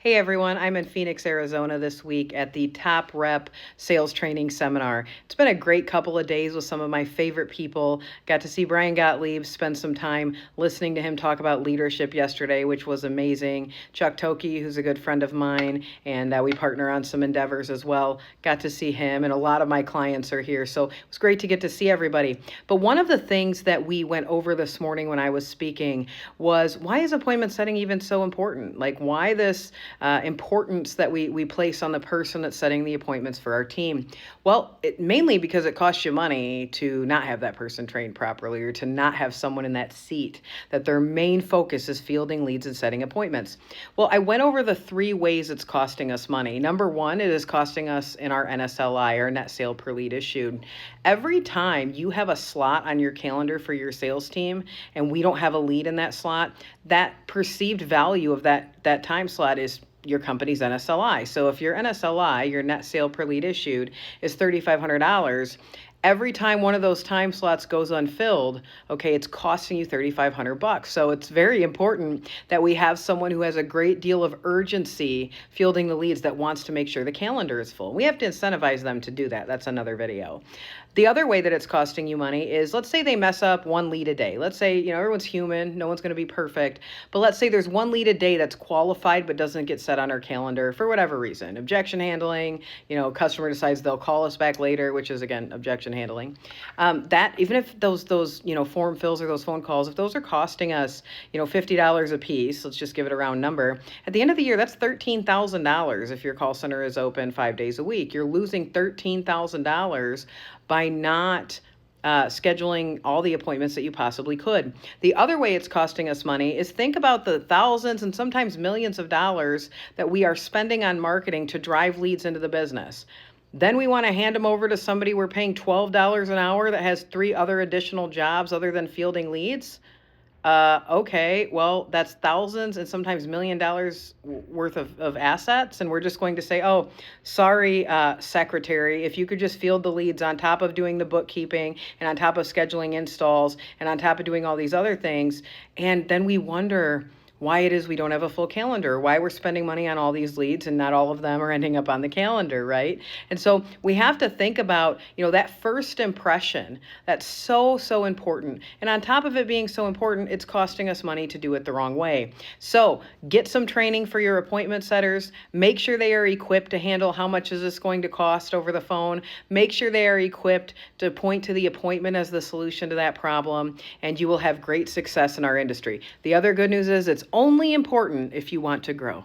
Hey everyone, I'm in Phoenix, Arizona this week at the Top Rep Sales Training Seminar. It's been a great couple of days with some of my favorite people. Got to see Brian Gottlieb, spend some time listening to him talk about leadership yesterday, which was amazing. Chuck Toki, who's a good friend of mine, and we partner on some endeavors as well. Got to see him, and a lot of my clients are here, so it was great to get to see everybody. But one of the things that we went over this morning when I was speaking was, why is appointment setting even so important? Like, why this importance that we place on the person that's setting the appointments for our team? Well, mainly because it costs you money to not have that person trained properly, or to not have someone in that seat that their main focus is fielding leads and setting appointments. Well, I went over the 3 ways it's costing us money. Number 1, it is costing us in our NSLI, our net sale per lead issued. Every time you have a slot on your calendar for your sales team and we don't have a lead in that slot, that perceived value of that time slot is your company's NSLI. So if your NSLI, your net sale per lead issued, is $3,500, every time one of those time slots goes unfilled, okay, it's costing you $3,500. So it's very important that we have someone who has a great deal of urgency fielding the leads, that wants to make sure the calendar is full. We have to incentivize them to do that. That's another video. The other way that it's costing you money is, let's say they mess up 1 lead a day. Let's say, everyone's human, no one's going to be perfect, but let's say there's 1 lead a day that's qualified but doesn't get set on our calendar for whatever reason. Objection handling, customer decides they'll call us back later, which is, again, objection handling. That, even if those form fills or those phone calls, if those are costing us, $50 a piece, let's just give it a round number. At the end of the year, that's $13,000 if your call center is open 5 days a week. You're losing $13,000 by not scheduling all the appointments that you possibly could. The other way it's costing us money is, think about the thousands and sometimes millions of dollars that we are spending on marketing to drive leads into the business. Then we want to hand them over to somebody we're paying $12 an hour that has 3 other additional jobs other than fielding leads. Okay, well, that's thousands and sometimes $1 million worth of assets. And we're just going to say, oh, sorry, secretary, if you could just field the leads on top of doing the bookkeeping and on top of scheduling installs and on top of doing all these other things. And then we wonder why it is we don't have a full calendar, why we're spending money on all these leads and not all of them are ending up on the calendar, right? And so we have to think about, that first impression. That's so, so important. And on top of it being so important, it's costing us money to do it the wrong way. So get some training for your appointment setters. Make sure they are equipped to handle how much is this going to cost over the phone. Make sure they are equipped to point to the appointment as the solution to that problem, and you will have great success in our industry. The other good news is, it's only important if you want to grow.